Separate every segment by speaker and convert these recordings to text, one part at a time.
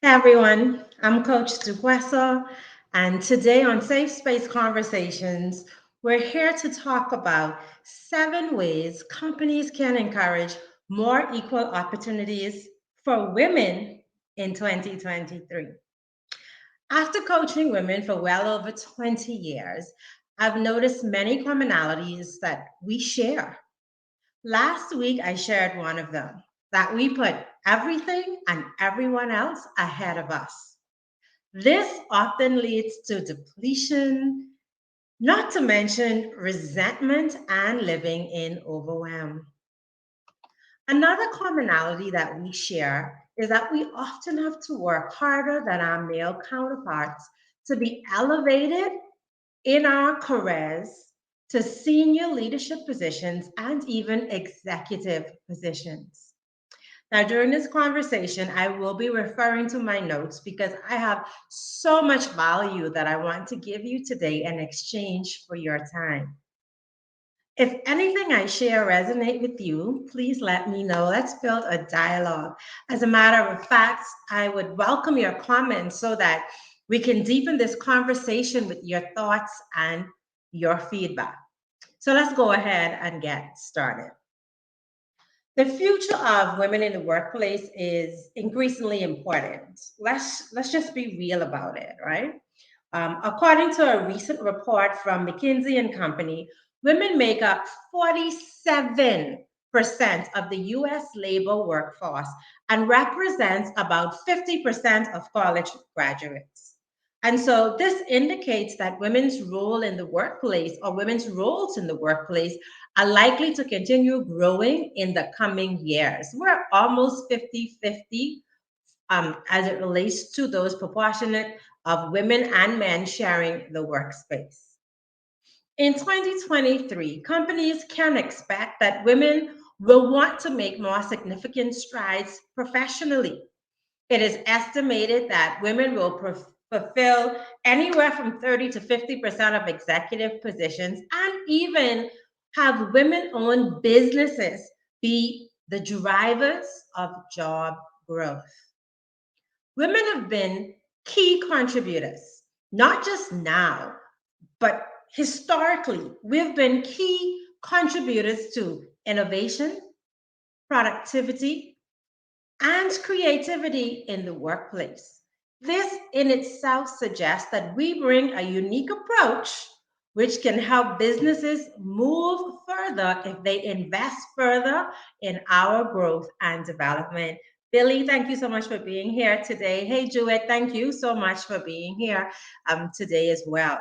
Speaker 1: Hey everyone, I'm Coach Duquesa, and today on Safe Space Conversations, we're here to talk about 7 ways companies can encourage more equal opportunities for women in 2023. After coaching women for well over 20 years, I've noticed many commonalities that we share. Last week, I shared one of them that we put everything and everyone else ahead of us. This often leads to depletion, not to mention resentment and living in overwhelm. Another commonality that we share is that we often have to work harder than our male counterparts to be elevated in our careers to senior leadership positions and even executive positions. Now, during this conversation, I will be referring to my notes because I have so much value that I want to give you today in exchange for your time. If anything I share resonate with you, please let me know. Let's build a dialogue. As a matter of fact, I would welcome your comments so that we can deepen this conversation with your thoughts and your feedback. So let's go ahead and get started. The future of women in the workplace is increasingly important. Let's just be real about it, right? According to a recent report from McKinsey and Company, women make up 47% of the US labor workforce and represents about 50% of college graduates. And so this indicates that women's role in the workplace or women's roles in the workplace are likely to continue growing in the coming years. We're almost 50-50 as it relates to those proportionate of women and men sharing the workspace. In 2023, companies can expect that women will want to make more significant strides professionally. It is estimated that women will fulfill anywhere from 30 to 50% of executive positions and even have women owned businesses be the drivers of job growth. Women have been key contributors, not just now, but historically. We've been key contributors to innovation, productivity, and creativity in the workplace. This in itself suggests that we bring a unique approach which can help businesses move further if they invest further in our growth and development. Billy, thank you so much for being here today. Hey, Jewett, thank you so much for being here today as well.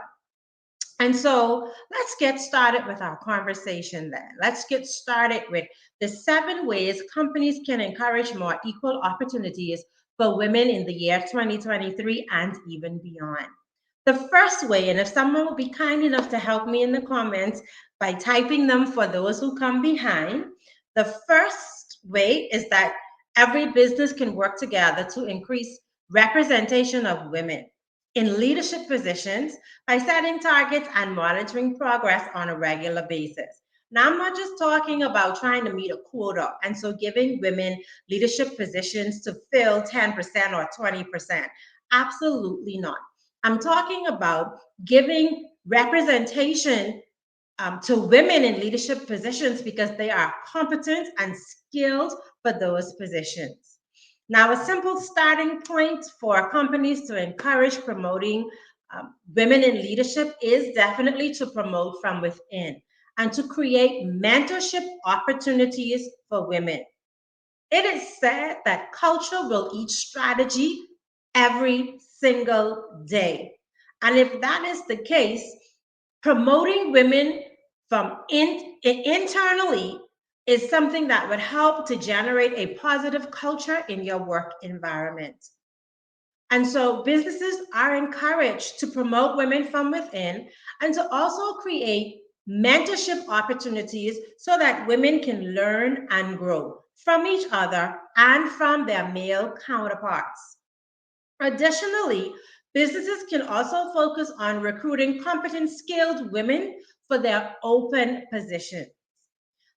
Speaker 1: And so let's get started with our conversation then. Let's get started with the 7 ways companies can encourage more equal opportunities for women in the year 2023 and even beyond. The first way, and if someone will be kind enough to help me in the comments by typing them for those who come behind, the first way is that every business can work together to increase representation of women in leadership positions by setting targets and monitoring progress on a regular basis. Now, I'm not just talking about trying to meet a quota and so giving women leadership positions to fill 10% or 20%. Absolutely not. I'm talking about giving representation to women in leadership positions because they are competent and skilled for those positions. Now, a simple starting point for companies to encourage promoting women in leadership is definitely to promote from within and to create mentorship opportunities for women. It is said that culture will eat strategy every single day. And if that is the case, promoting women from internally is something that would help to generate a positive culture in your work environment. And so businesses are encouraged to promote women from within and to also create mentorship opportunities so that women can learn and grow from each other and from their male counterparts. Additionally, businesses can also focus on recruiting competent, skilled women for their open positions.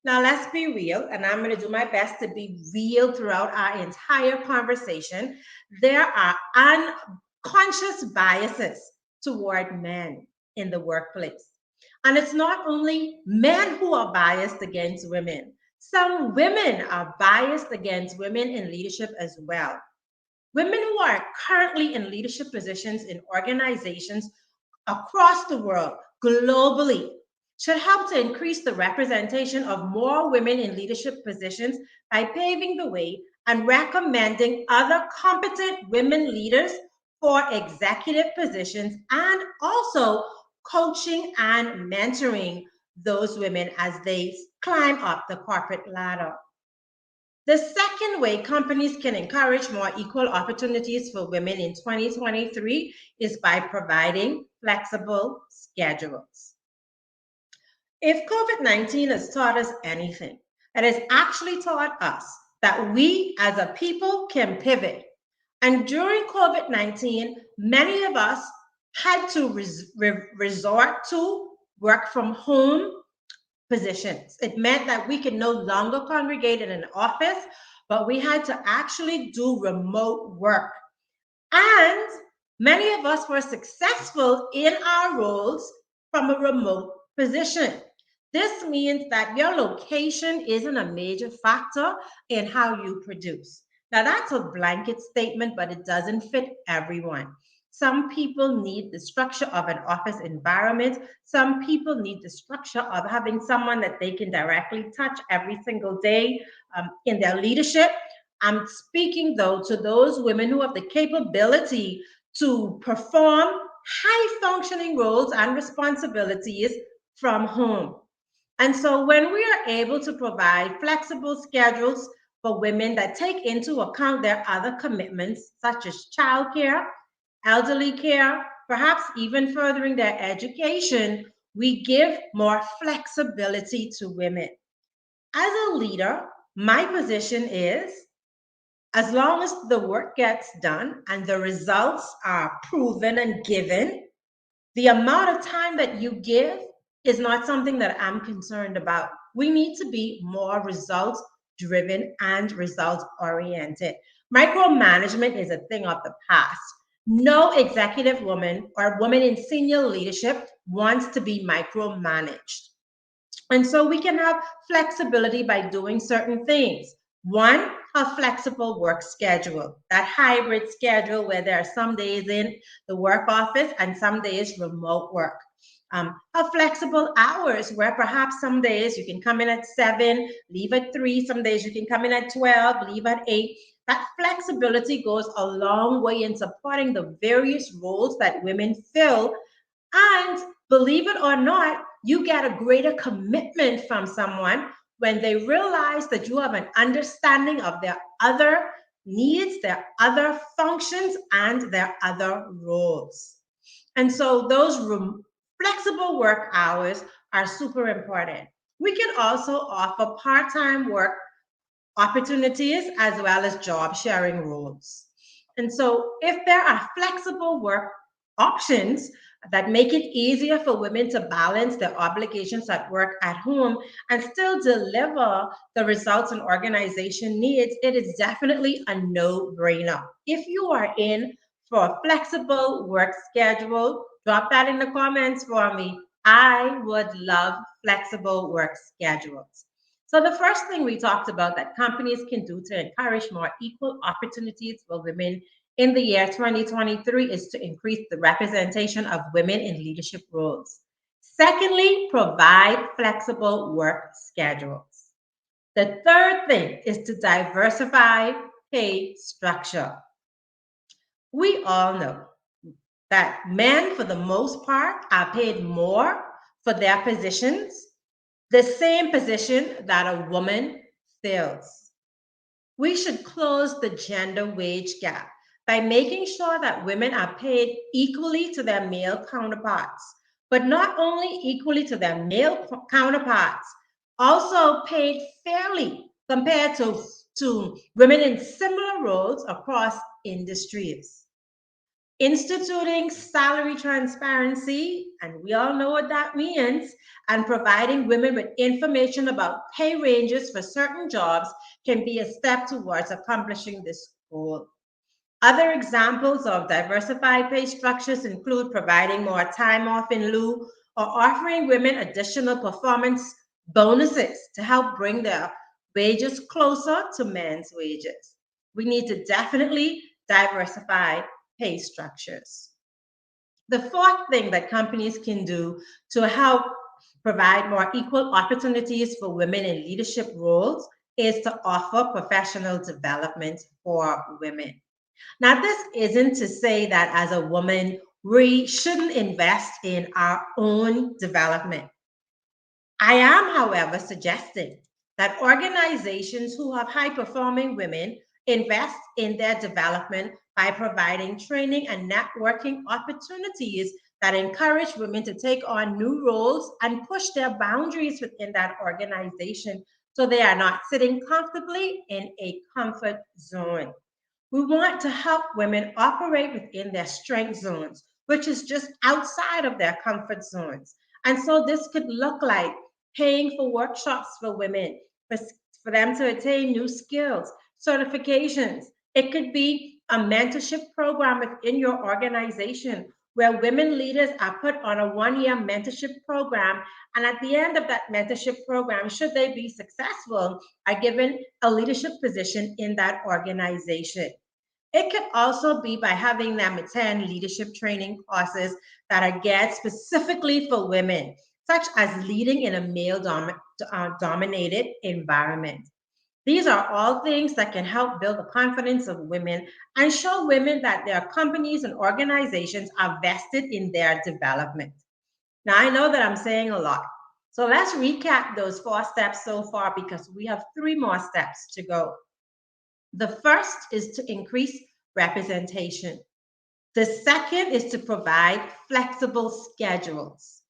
Speaker 1: Now, let's be real, and I'm going to do my best to be real throughout our entire conversation. There are unconscious biases toward men in the workplace. And it's not only men who are biased against women, some women are biased against women in leadership as well. Women who are currently in leadership positions in organizations across the world, globally, should help to increase the representation of more women in leadership positions by paving the way and recommending other competent women leaders for executive positions and also coaching and mentoring those women as they climb up the corporate ladder. The second way companies can encourage more equal opportunities for women in 2023 is by providing flexible schedules. If COVID 19 has taught us anything, it has actually taught us that we as a people can pivot. And during COVID 19, many of us had to resort to work from home positions. It meant that we could no longer congregate in an office, but we had to actually do remote work. And many of us were successful in our roles from a remote position. This means that your location isn't a major factor in how you produce. Now, that's a blanket statement, but it doesn't fit everyone. Some people need the structure of an office environment. Some people need the structure of having someone that they can directly touch every single day in their leadership. I'm speaking, though, to those women who have the capability to perform high functioning roles and responsibilities from home. And so, when we are able to provide flexible schedules for women that take into account their other commitments, such as childcare, elderly care, perhaps even furthering their education, we give more flexibility to women. As a leader, my position is as long as the work gets done and the results are proven and given, the amount of time that you give is not something that I'm concerned about. We need to be more results driven and results oriented. Micromanagement is a thing of the past. No executive woman or woman in senior leadership wants to be micromanaged. And so we can have flexibility by doing certain things. One, a flexible work schedule, that hybrid schedule where there are some days in the work office and some days remote work. A flexible hours where perhaps some days you can come in at 7, leave at 3, some days you can come in at 12, leave at 8. That flexibility goes a long way in supporting the various roles that women fill. And believe it or not, you get a greater commitment from someone when they realize that you have an understanding of their other needs, their other functions, and their other roles. And so those flexible work hours are super important. We can also offer part time work opportunities as well as job sharing roles. And so, if there are flexible work options that make it easier for women to balance their obligations at work at home and still deliver the results an organization needs, it is definitely a no brainer. If you are in for a flexible work schedule, drop that in the comments for me. I would love flexible work schedules. So, the first thing we talked about that companies can do to encourage more equal opportunities for women in the year 2023 is to increase the representation of women in leadership roles. Secondly, provide flexible work schedules. The third thing is to diversify pay structure. We all know that men, for the most part, are paid more for their positions, the same position that a woman fills. We should close the gender wage gap by making sure that women are paid equally to their male counterparts, but not only equally to their male counterparts, also paid fairly compared to women in similar roles across industries. instituting salary transparency, and we all know what that means, and providing women with information about pay ranges for certain jobs can be a step towards accomplishing this goal. Other examples of diversified pay structures include providing more time off in lieu or offering women additional performance bonuses to help bring their wages closer to men's wages. We need to definitely diversify pay structures. The fourth thing that companies can do to help provide more equal opportunities for women in leadership roles is to offer professional development for women. Now, this isn't to say that as a woman, we shouldn't invest in our own development. I am, however, suggesting that organizations who have high performing women invest in their development by providing training and networking opportunities that encourage women to take on new roles and push their boundaries within that organization so they are not sitting comfortably in a comfort zone. We want to help women operate within their strength zones, which is just outside of their comfort zones. And so this could look like paying for workshops for women, for, for them to attain new skills, certifications. It could be a mentorship program within your organization where women leaders are put on a 1 year mentorship program. And at the end of that mentorship program, should they be successful, are given a leadership position in that organization. It could also be by having them attend leadership training courses that are geared specifically for women, such as leading in a dominated environment. These are all things that can help build the confidence of women and show women that their companies and organizations are vested in their development. Now, I know that I'm saying a lot. So let's recap those 4 steps so far because we have 3 more steps to go. The first is to increase representation. The second is to provide flexible schedules.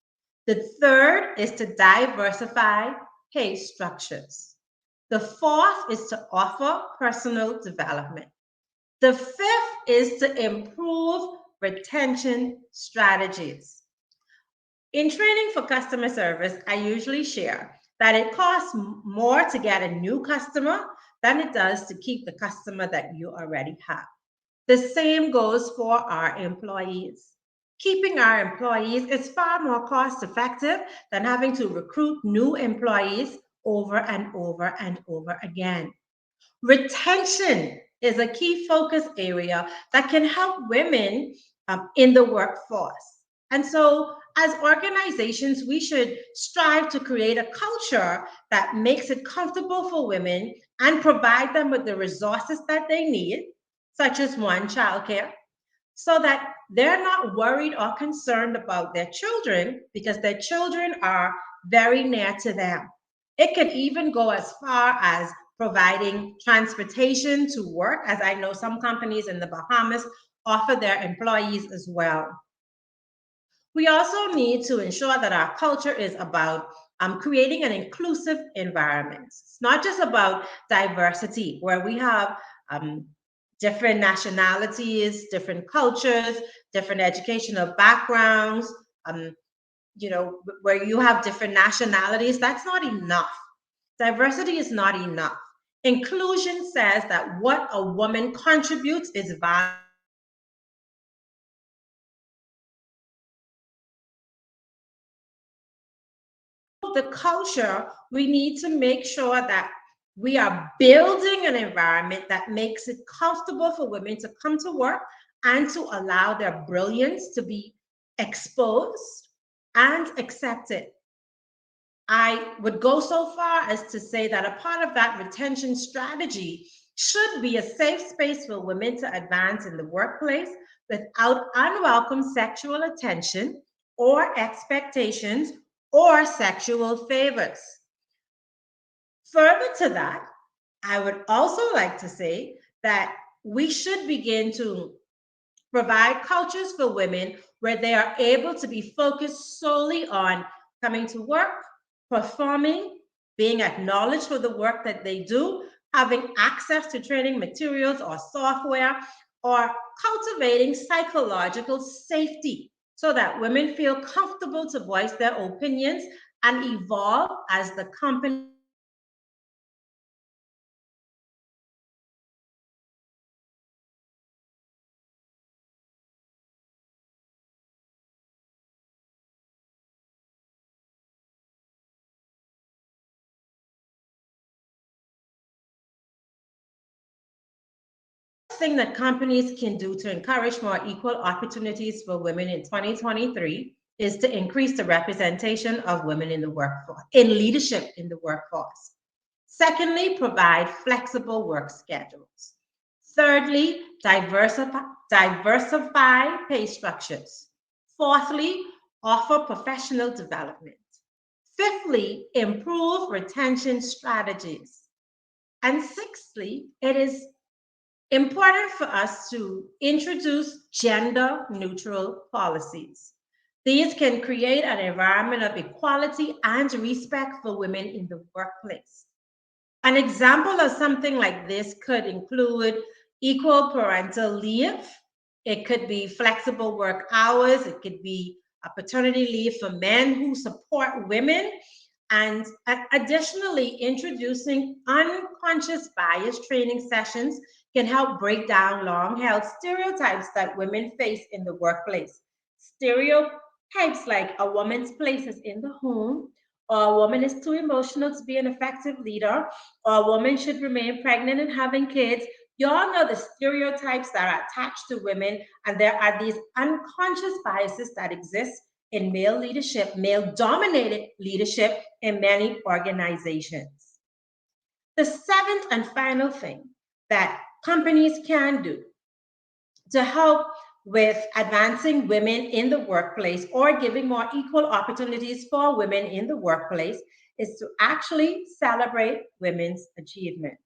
Speaker 1: The third is to diversify pay structures. The fourth is to offer personal development. The fifth is to improve retention strategies. In training for customer service, I usually share that it costs more to get a new customer than it does to keep the customer that you already have. The same goes for our employees. Keeping our employees is far more cost effective than having to recruit new employees over and over and over again. Retention is a key focus area that can help women in the workforce. And so, as organizations, we should strive to create a culture that makes it comfortable for women and provide them with the resources that they need, such as one, childcare, so that they're not worried or concerned about their children because their children are very near to them. It could even go as far as providing transportation to work, as I know some companies in the Bahamas offer their employees as well. We also need to ensure that our culture is about creating an inclusive environment. It's not just about diversity, where we have different nationalities, different cultures, different educational backgrounds, um, where you have different nationalities. That's not enough. Diversity is not enough. Inclusion says that what a woman contributes is valuable. The culture, we need to make sure that we are building an environment that makes it comfortable for women to come to work and to allow their brilliance to be exposed and accepted. I would go so far as to say that a part of that retention strategy should be a safe space for women to advance in the workplace without unwelcome sexual attention or expectations or sexual favors. Further to that, I would also like to say that we should begin to provide cultures for women where they are able to be focused solely on coming to work, performing, being acknowledged for the work that they do, having access to training materials or software, or cultivating psychological safety so that women feel comfortable to voice their opinions and evolve as the company evolves. Finally, providing flexible work schedules. Companies can The first thing that companies can do to encourage more equal opportunities for women in 2023 is to increase the representation of women in the workforce, in leadership in the workforce. Secondly, provide flexible work schedules. Thirdly, diversify pay structures. Fourthly, offer professional development. Fifthly, improve retention strategies. And sixthly, it is important for us to introduce gender neutral policies. These can create an environment of equality and respect for women in the workplace. An example of something like this could include equal parental leave. It could be flexible work hours. It could be a paternity leave for men who support women. And additionally, introducing unconscious bias training sessions can help break down long held stereotypes that women face in the workplace. Stereotypes like a woman's place is in the home, or a woman is too emotional to be an effective leader, or a woman should remain pregnant and having kids. You all know the stereotypes that are attached to women, and there are these unconscious biases that exist in male leadership, male dominated leadership in many organizations. The seventh and final thing that companies can do to help with advancing women in the workplace or giving more equal opportunities for women in the workplace is to actually celebrate women's achievement.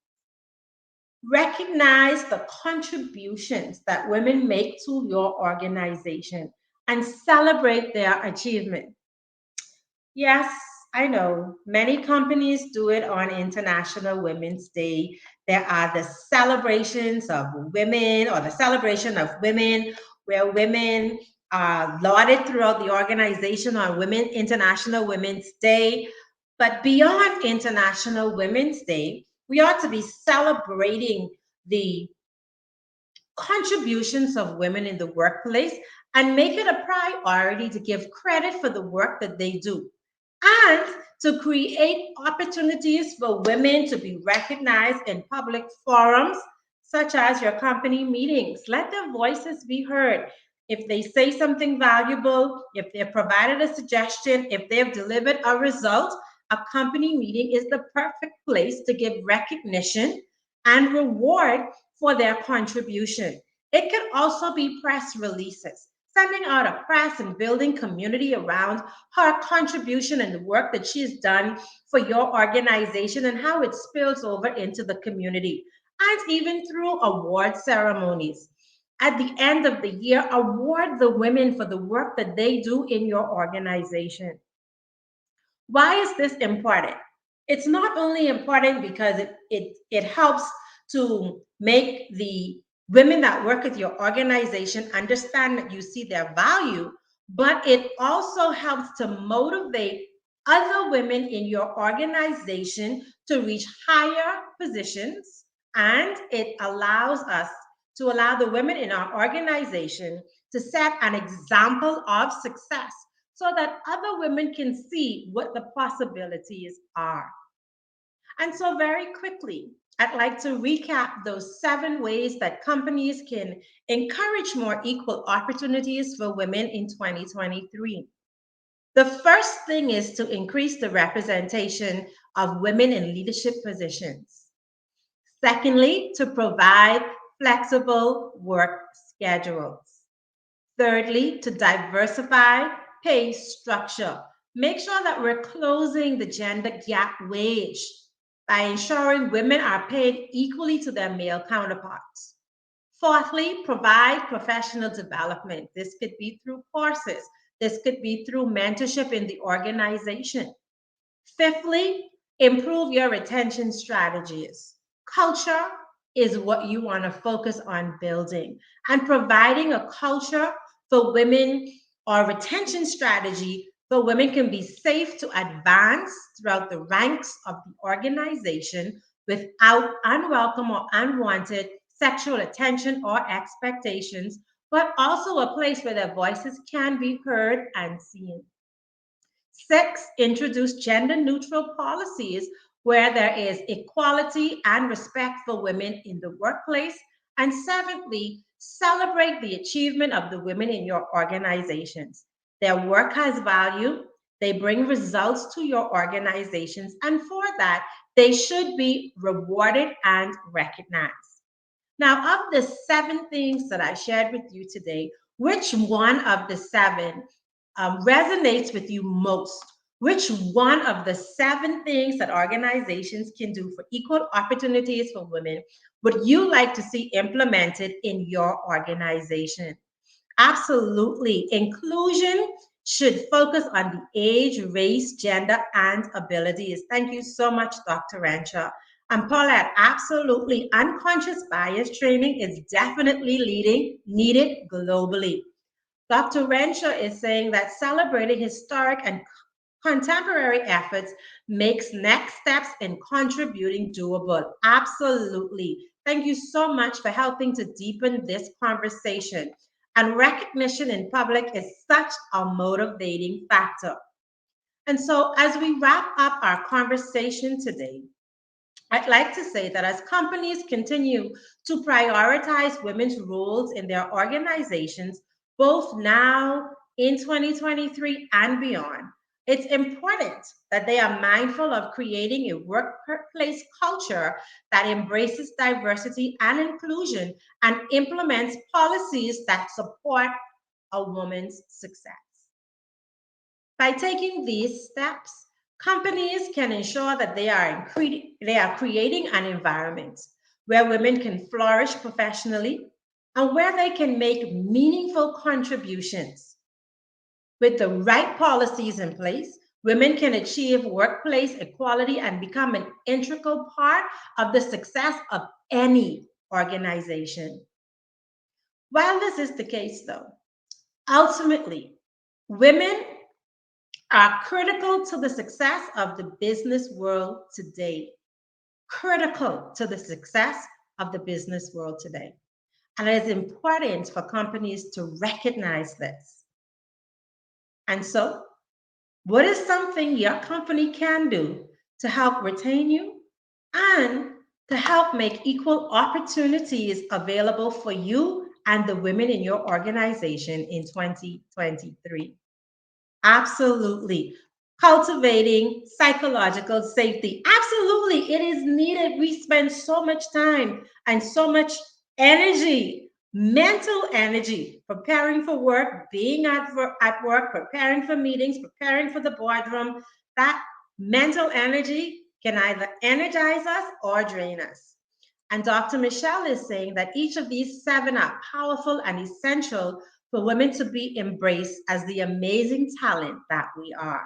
Speaker 1: Recognize the contributions that women make to your organization and celebrate their achievement. Yes, I know. Many companies do it on International Women's Day. There are the celebrations of women or the celebration of women where women are lauded throughout the organization on Women International Women's Day. But beyond International Women's Day, we ought to be celebrating the contributions of women in the workplace and make it a priority to give credit for the work that they do and to create opportunities for women to be recognized in public forums such as your company meetings. Let their voices be heard. If they say something valuable, if they've provided a suggestion, if they've delivered a result, a company meeting is the perfect place to give recognition and reward for their contribution. It can also be press releases, sending out a press and building community around her contribution and the work that she's done for your organization and how it spills over into the community, and even through award ceremonies. At the end of the year, award the women for the work that they do in your organization. Why is this important? It's not only important because it helps to make the women that work at your organization understand that you see their value, but it also helps to motivate other women in your organization to reach higher positions. And it allows us to allow the women in our organization to set an example of success so that other women can see what the possibilities are. And so, very quickly, I'd like to recap those 7 ways that companies can encourage more equal opportunities for women in 2023. The first thing is to increase the representation of women in leadership positions. Secondly, to provide flexible work schedules. Thirdly, to diversify pay structure. Make sure that we're closing the gender gap wage by ensuring women are paid equally to their male counterparts. Fourthly, provide professional development. This could be through courses. This could be through mentorship in the organization. Fifthly, improve your retention strategies. Culture, is what you want to focus on building, and providing a culture for women or retention strategy for women can be safe to advance throughout the ranks of the organization without unwelcome or unwanted sexual attention or expectations, but also a place where their voices can be heard and seen. Six, introduce gender neutral policies where there is equality and respect for women in the workplace. And seventhly, celebrate the achievement of the women in your organizations. Their work has value, they bring results to your organizations, and for that, they should be rewarded and recognized. Now, of the seven things that I shared with you today, which one of the seven resonates with you most? Which one of the seven things that organizations can do for equal opportunities for women would you like to see implemented in your organization? Absolutely. Inclusion should focus on the age, race, gender, and abilities. Thank you so much, Dr. Rancher. And Paulette, absolutely. Unconscious bias training is definitely needed globally. Dr. Renshaw is saying that celebrating historic and contemporary efforts makes next steps in contributing doable. Absolutely. Thank you so much for helping to deepen this conversation. And recognition in public is such a motivating factor. And so, as we wrap up our conversation today, I'd like to say that as companies continue to prioritize women's roles in their organizations, both now in 2023 and beyond, it's important that they are mindful of creating a workplace culture that embraces diversity and inclusion and implements policies that support a woman's success. By taking these steps, companies can ensure that they are creating an environment where women can flourish professionally and where they can make meaningful contributions. With the right policies in place, women can achieve workplace equality and become an integral part of the success of any organization. While this is the case, though, ultimately, women are critical to the success of the business world today. Critical to the success of the business world today. And it is important for companies to recognize this. And so, what is something your company can do to help retain you and to help make equal opportunities available for you and the women in your organization in 2023? Absolutely. Cultivating psychological safety. Absolutely. It is needed. We spend so much time and so much energy, mental energy, preparing for work, being at work, preparing for meetings, preparing for the boardroom. That mental energy can either energize us or drain us. And Dr. Michelle is saying that each of these seven are powerful and essential for women to be embraced as the amazing talent that we are.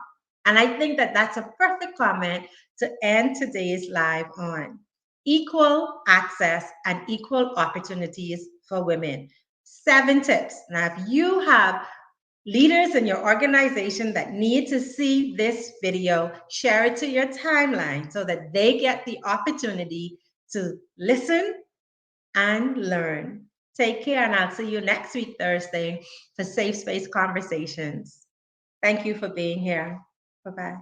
Speaker 1: And I think that that's a perfect comment to end today's live on. Equal access and equal opportunities for women. Seven tips. Now, if you have leaders in your organization that need to see this video, share it to your timeline so that they get the opportunity to listen and learn. Take care, and I'll see you next week, Thursday, for Safe Space Conversations. Thank you for being here. Bye bye.